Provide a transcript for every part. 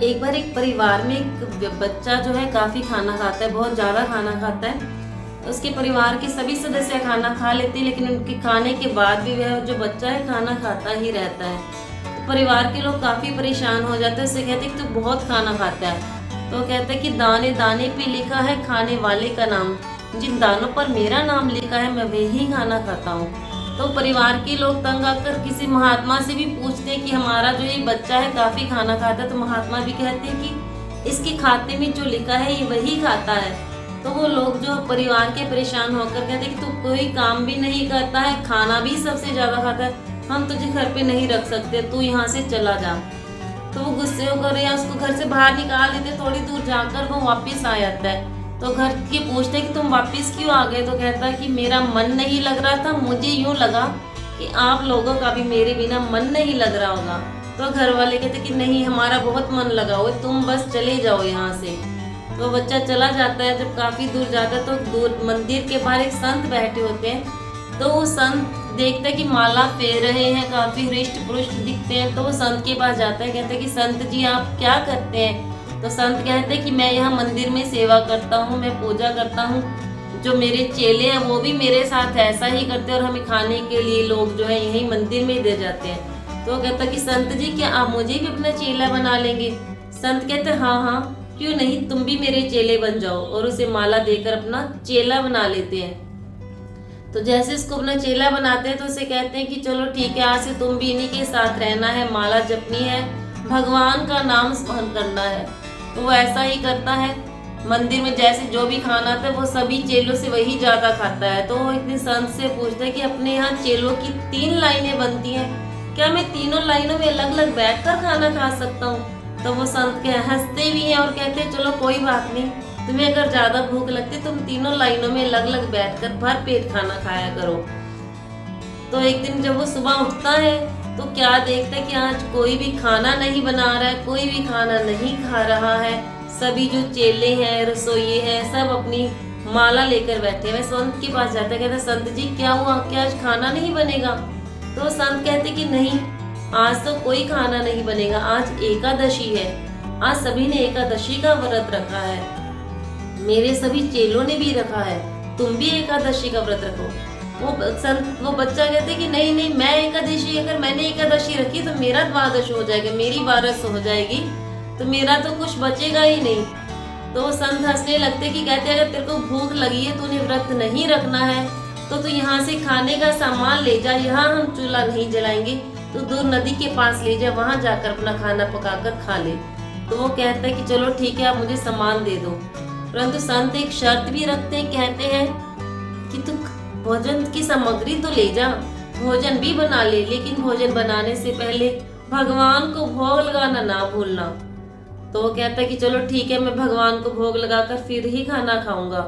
एक बार एक परिवार में एक बच्चा जो है काफी खाना खाता है, बहुत ज्यादा खाना खाता है। उसके परिवार के सभी सदस्य खाना खा लेते हैं, लेकिन उनके खाने के बाद भी वह जो बच्चा है खाना खाता ही रहता है। तो परिवार के लोग काफी परेशान हो जाते हैं, उससे कहते हैं कि तू बहुत खाना खाता है। तो वो कहते हैं कि दाने दाने पे लिखा है खाने वाले का नाम, जिन दानों पर मेरा नाम लिखा है मैं वही खाना खाता हूँ। तो परिवार के लोग तंग आकर किसी महात्मा से भी पूछते हैं कि हमारा जो ये बच्चा है काफी खाना खाता है। तो महात्मा भी कहते हैं कि इसके खाते में जो लिखा है ये वही खाता है। तो वो लोग जो परिवार के परेशान होकर कहते हैं कि तू कोई काम भी नहीं करता है, खाना भी सबसे ज्यादा खाता है, हम तुझे घर पे नहीं रख सकते, तू यहाँ से चला जा। तो वो गुस्से होकर या उसको घर से बाहर निकाल देते। थोड़ी दूर जाकर वो वापस आ जाता है। तो घर के पूछते हैं कि तुम वापस क्यों आ गए। तो कहता है कि मेरा मन नहीं लग रहा था, मुझे यूं लगा कि आप लोगों का भी मेरे बिना मन नहीं लग रहा होगा। तो घर वाले कहते कि नहीं, हमारा बहुत मन लगा हुआ, तुम बस चले जाओ यहाँ से। तो बच्चा चला जाता है। जब काफी दूर जाता है तो दूर मंदिर के बाहर एक संत बैठे होते हैं। तो वो संत देखते हैं कि माला फेर रहे हैं, काफी हृष्ट पुष्ट दिखते हैं। तो वो संत के पास जाता है, कहते हैं कि संत जी आप क्या करते हैं। तो संत कहते हैं कि मैं यहाँ मंदिर में सेवा करता हूँ, मैं पूजा करता हूँ, जो मेरे चेले हैं वो भी मेरे साथ ऐसा ही करते हैं और हमें खाने के लिए लोग जो है यही मंदिर में दे जाते हैं। तो कहता है कि संत जी क्या आप मुझे भी अपना चेला बना लेंगे। संत कहते हैं हाँ हाँ क्यों नहीं, तुम भी मेरे चेले बन जाओ। और उसे माला देकर अपना चेला बना लेते हैं। तो जैसे इसको अपना चेला बनाते हैं तो उसे कहते हैं कि चलो ठीक है, आज से तुम भी इन्हीं के साथ रहना है, माला जपनी है, भगवान का नाम स्मरण करना है। तो वो ऐसा ही करता है। मंदिर में जैसे जो भी खाना था वो सभी चेलों से वही ज्यादा खाता है। तो वो एक दिन संत से पूछता है कि अपने यहाँ चेलों की 3 लाइनें बनती हैं, क्या मैं तीनों लाइनों में अलग अलग बैठकर खाना खा सकता हूँ। तो वो संत के हंसते भी हैं और कहते हैं चलो कोई बात नहीं, तुम्हें अगर ज्यादा भूख लगती तुम तीनों लाइनों में अलग अलग बैठकर भर पेट खाना खाया करो। तो एक दिन जब वो सुबह उठता है तो क्या देखता है कि आज कोई भी खाना नहीं बना रहा है, कोई भी खाना नहीं खा रहा है। सभी जो चेले हैं, रसोइये हैं, सब अपनी माला लेकर बैठे हैं। संत के पास जाता है, कहता है संत जी क्या हुआ, क्या आज खाना नहीं बनेगा। तो संत कहते कि नहीं, आज तो कोई खाना नहीं बनेगा, आज एकादशी है, आज सभी ने एकादशी का व्रत रखा है, मेरे सभी चेलों ने भी रखा है, तुम भी एकादशी का व्रत रखो। वो बच्चा कहते कि नहीं नहीं, मैं एकादशी, अगर मैंने एकादशी रखी तो मेरा द्वादश हो जाएगा, मेरी 12 हो जाएगी, तो मेरा तो कुछ बचेगा ही नहीं। तो वो संत हंसने लगते कि कहते अगर तेरे को भूख लगी है, तूने व्रत नहीं रखना है, तो तू यहाँ से खाने का सामान ले जा, यहाँ हम चूल्हा नहीं जलाएंगे, तो दूर नदी के पास ले जा, वहां जाकर अपना खाना पकाकर खा ले। तो वो कहता है कि चलो ठीक है, आप मुझे सामान दे दो। परंतु संत एक शर्त भी रखते हैं, कहते हैं कि तू भोजन की सामग्री तो ले जा, भोजन भी बना ले, लेकिन भोजन बनाने से पहले भगवान को भोग लगाना ना भूलना। तो वो कहता है कि चलो ठीक है, मैं भगवान को भोग लगाकर फिर ही खाना खाऊंगा।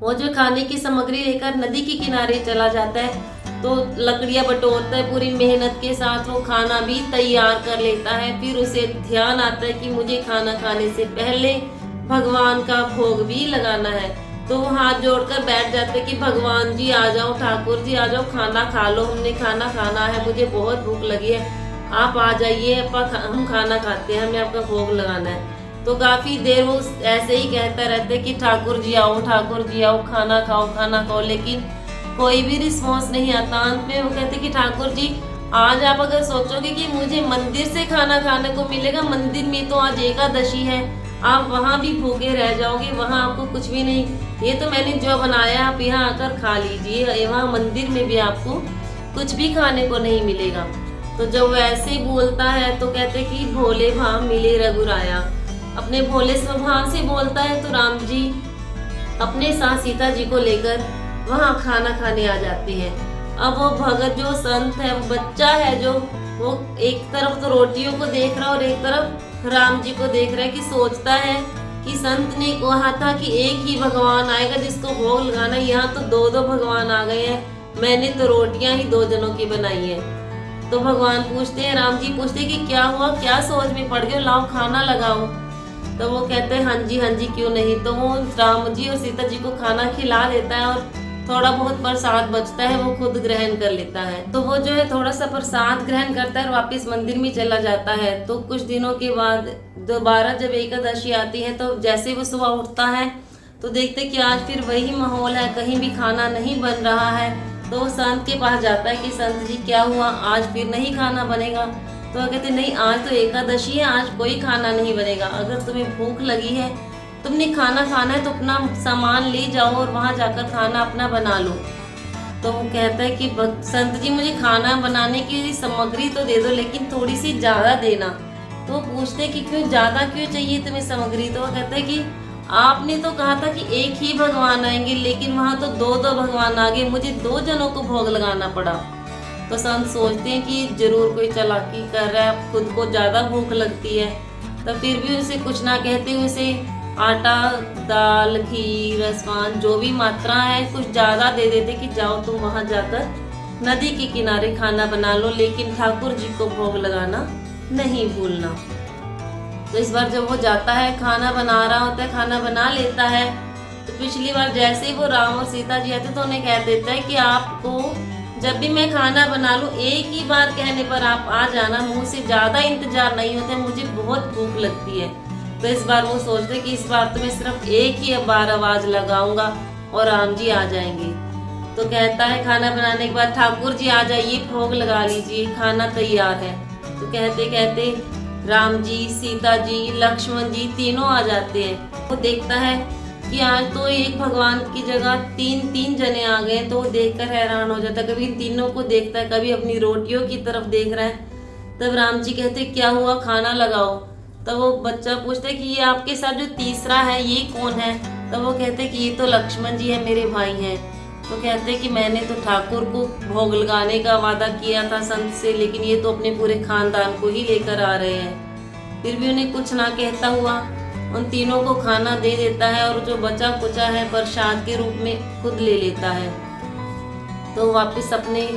वो जो खाने की सामग्री लेकर नदी के किनारे चला जाता है, तो लकड़ियां बटोरता है, पूरी मेहनत के साथ वो खाना भी तैयार कर लेता है। फिर उसे ध्यान आता है कि मुझे खाना खाने से पहले भगवान का भोग भी लगाना है। तो वो हाथ जोड़कर बैठ जाते कि भगवान जी आ जाओ, ठाकुर जी आ जाओ, खाना खा लो, हमने खाना खाना है, मुझे बहुत भूख लगी है, आप आ जाइए, हम खाना खाते हैं, हमें आपका भोग लगाना है। तो काफी देर वो ऐसे ही कहता रहता कि ठाकुर जी आओ, ठाकुर जी आओ, खाना खाओ, लेकिन कोई भी रिस्पॉन्स नहीं आता। अंत में वो कहते कि ठाकुर जी आज आप अगर सोचोगे कि मुझे मंदिर से खाना खाने को मिलेगा, मंदिर में तो आज एकादशी है, आप वहाँ भी भूखे रह जाओगे, वहाँ आपको कुछ भी नहीं, ये तो मैंने जो बनाया आप यहाँ आकर खा लीजिए, वहाँ मंदिर में भी आपको कुछ भी खाने को नहीं मिलेगा। तो जब वो ऐसे बोलता है तो कहते कि भोले भाव मिले रघुराया, अपने भोले स्वभाव से बोलता है। तो राम जी अपने साथ सीता जी को लेकर वहाँ खाना खाने आ जाते हैं। अब वो भगत जो संत है, वो बच्चा है, जो वो एक तरफ तो रोटियों को देख रहा है और एक तरफ राम जी को देख रहा है, कि सोचता है कि संत ने कहा था कि एक ही भगवान आएगा जिसको भोग लगाना, यहाँ तो 2-2 भगवान आ गए हैं, मैंने तो रोटियां ही 2 जनों की बनाई है। तो भगवान पूछते हैं, राम जी पूछते हैं कि क्या हुआ, क्या सोच में पड़ गए, लाओ खाना लगाओ। तो वो कहते हैं हाँ जी क्यों नहीं। तो वो राम जी और सीता जी को खाना खिला देता है और थोड़ा बहुत प्रसाद बचता है वो खुद ग्रहण कर लेता है। तो वो जो है थोड़ा सा प्रसाद ग्रहण करता है और वापस मंदिर में चला जाता है। तो कुछ दिनों के बाद दोबारा जब एकादशी आती है तो जैसे वो सुबह उठता है तो देखते कि आज फिर वही माहौल है, कहीं भी खाना नहीं बन रहा है। तो वो संत के पास जाता है कि संत जी क्या हुआ, आज फिर नहीं खाना बनेगा। तो वो कहते नहीं, आज तो एकादशी है, आज कोई खाना नहीं बनेगा। अगर तुम्हें भूख लगी है, तुमने खाना खाना है तो अपना सामान ले जाओ और वहाँ जाकर खाना अपना बना लो। तो वो कहता है कि संत जी मुझे खाना बनाने की सामग्री तो दे दो, लेकिन थोड़ी सी ज़्यादा देना। तो वो पूछते कि क्यों, ज़्यादा क्यों चाहिए तुम्हें सामग्री। तो वो कहता है कि आपने तो कहा था कि एक ही भगवान आएंगे, लेकिन वहाँ तो दो दो भगवान आ गए, मुझे 2 जनों को भोग लगाना पड़ा। तो संत सोचते हैं कि जरूर कोई चालाकी कर रहा है, खुद को ज़्यादा भूख लगती है। तो फिर भी उसे कुछ ना कहते हुए उसे आटा, दाल, घी, रसवान जो भी मात्रा है कुछ ज़्यादा दे देते कि जाओ तुम वहाँ जाकर नदी के किनारे खाना बना लो, लेकिन ठाकुर जी को भोग लगाना नहीं भूलना। तो इस बार जब वो जाता है, खाना बना रहा होता है, खाना बना लेता है। तो पिछली बार जैसे ही वो राम और सीता जी आते तो उन्हें कह देता है कि आपको जब भी मैं खाना बना लूँ एक ही बार कहने पर आप आ जाना, मुझसे ज़्यादा इंतजार नहीं होता, मुझे बहुत भूख लगती है। तो इस बार वो सोचते कि इस बार तो मैं सिर्फ एक ही बार आवाज़ लगाऊंगा और राम जी आ जाएंगे। तो कहता है खाना बनाने के बाद, ठाकुर जी आ जाइए, भोग लगा लीजिए, खाना तैयार है। तो कहते कहते राम जी, सीता जी, लक्ष्मण जी तीनों आ जाते हैं। वो देखता है कि आज तो एक भगवान की जगह 3 जने आ गए। तो वो देखकर हैरान हो जाता है, कभी इन तीनों को देखता है, कभी अपनी रोटियों की तरफ देख रहा है। तब राम जी कहते क्या हुआ, खाना लगाओ। तब वो बच्चा पूछता है कि ये आपके साथ जो तीसरा है ये कौन है। तब वो कहते कि ये तो लक्ष्मण जी है, मेरे भाई हैं। तो कहते कि मैंने तो ठाकुर को भोग लगाने का वादा किया था संत से, लेकिन ये तो अपने पूरे खानदान को ही लेकर आ रहे हैं। फिर भी उन्हें कुछ ना कहता हुआ उन तीनों को खाना दे देता है और जो बचा कुचा है प्रसाद के रूप में खुद ले लेता है। तो वापस अपने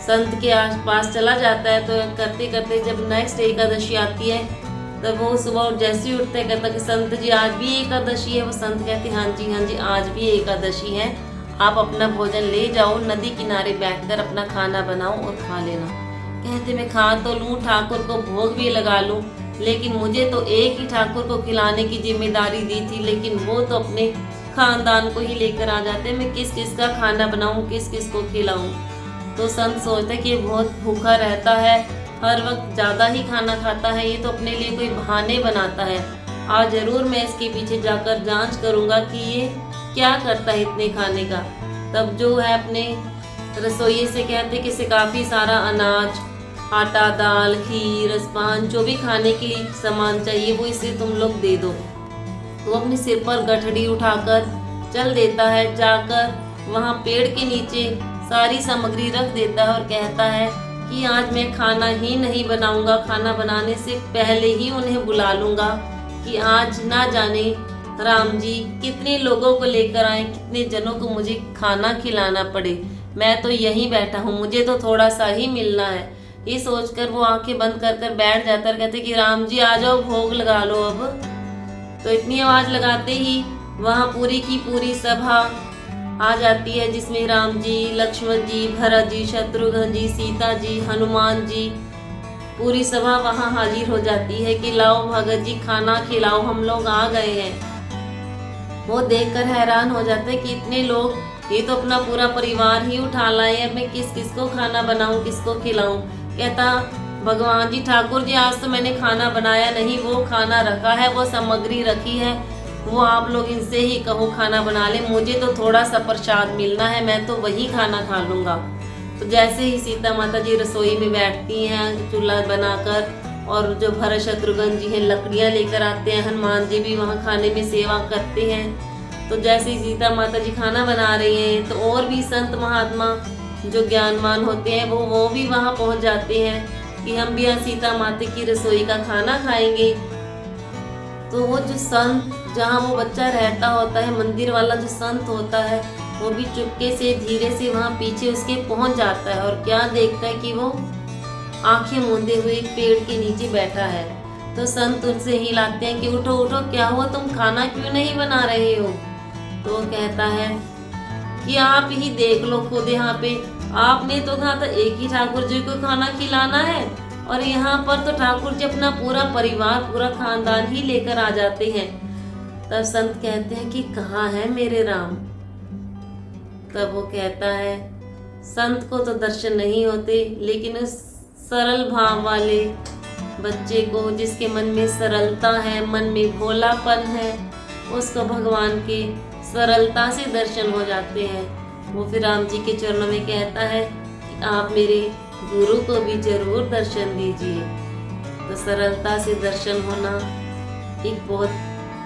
संत के आसपास चला जाता है। तो करते करते जब नेक्स्ट एकादशी आती है तब वो सुबह जैसे ही उठते कहता कि संत जी आज भी एकादशी है। वो संत कहते हाँ जी आज भी एकादशी है, आप अपना भोजन ले जाओ, नदी किनारे बैठकर अपना खाना बनाओ और खा लेना। कहते मैं खा तो लूँ, ठाकुर को भोग भी लगा लूँ, लेकिन मुझे तो एक ही ठाकुर को खिलाने की जिम्मेदारी दी थी, लेकिन वो तो अपने खानदान को ही लेकर आ जाते, मैं किस किस का खाना बनाऊँ, किस किस को खिलाऊँ। तो संत सोचते कि ये बहुत भूखा रहता है, हर वक्त ज़्यादा ही खाना खाता है, ये तो अपने लिए कोई बहाने बनाता है। आज ज़रूर मैं इसके पीछे जाकर जांच करूँगा कि ये क्या करता है इतने खाने का। तब जो है अपने रसोइये से कहते कि इसे काफ़ी सारा अनाज, आटा, दाल, घी, रसपान जो भी खाने के लिए सामान चाहिए वो इसे तुम लोग दे दो। तो अपने सिर पर गठड़ी उठाकर चल देता है, जाकर वहाँ पेड़ के नीचे सारी सामग्री रख देता है और कहता है कि आज मैं खाना ही नहीं बनाऊंगा, खाना बनाने से पहले ही उन्हें बुला लूंगा कि आज ना जाने राम जी कितने लोगों को लेकर आए, कितने जनों को मुझे खाना खिलाना पड़े, मैं तो यहीं बैठा हूँ, मुझे तो थोड़ा सा ही मिलना है। ये सोचकर वो आंखें बंद कर कर बैठ जाता है, कहते कि राम जी आ जाओ, भोग लगा लो अब। तो इतनी आवाज़ लगाते ही वहाँ पूरी की पूरी सभा आ जाती है, जिसमें राम जी, लक्ष्मण जी, भरत जी, शत्रुघ्न जी, सीता जी, हनुमान जी, पूरी सभा वहाँ हाजिर हो जाती है कि लाओ भगत जी खाना खिलाओ, हम लोग आ गए हैं। वो देखकर हैरान हो जाते हैं कि इतने लोग, ये तो अपना पूरा परिवार ही उठा लाए हैं, मैं किस किस को खाना बनाऊं, किसको खिलाऊं। कहता भगवान जी, ठाकुर जी आज तो मैंने खाना बनाया नहीं, वो खाना रखा है, वो सामग्री रखी है, वो आप लोग इनसे ही कहो खाना बना ले, मुझे तो थोड़ा सा प्रसाद मिलना है, मैं तो वही खाना खा लूँगा। तो जैसे ही सीता माता जी रसोई में बैठती हैं चूल्हा बनाकर, और जो भरत शत्रुघ्न जी हैं लकड़ियाँ लेकर आते हैं, हनुमान जी भी वहाँ खाने में सेवा करते हैं। तो जैसे ही सीता माता जी खाना बना रही हैं तो और भी संत महात्मा जो ज्ञानवान होते हैं वो भी वहाँ पहुँच जाते हैं कि हम भी यहाँ सीता माता की रसोई का खाना खाएंगे। तो वो जो संत, जहाँ वो बच्चा रहता होता है, मंदिर वाला जो संत होता है, वो भी चुपके से धीरे से वहाँ पीछे उसके पहुँच जाता है और क्या देखता है कि वो आंखें मूंदे हुए एक पेड़ के नीचे बैठा है। तो संत उनसे हिलाते हैं कि उठो उठो, क्या हुआ, तुम खाना क्यों नहीं बना रहे हो। तो वो कहता है कि आप ही देख लो खुद यहाँ पे, आपने तो कहा था एक ही ठाकुर जी को खाना खिलाना है और यहाँ पर तो ठाकुर जी अपना पूरा परिवार, पूरा खानदान ही लेकर आ जाते हैं। तब संत कहते हैं कि कहाँ है मेरे राम। तब वो कहता है संत को तो दर्शन नहीं होते, लेकिन उस सरल भाव वाले बच्चे को, जिसके मन में सरलता है, मन में भोलापन है, उसको भगवान के सरलता से दर्शन हो जाते हैं। वो फिर राम जी के चरणों में कहता है कि आप मेरे गुरु को भी जरूर दर्शन दीजिए। तो सरलता से दर्शन होना एक बहुत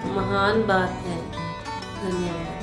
महान बात है। धन्यवाद।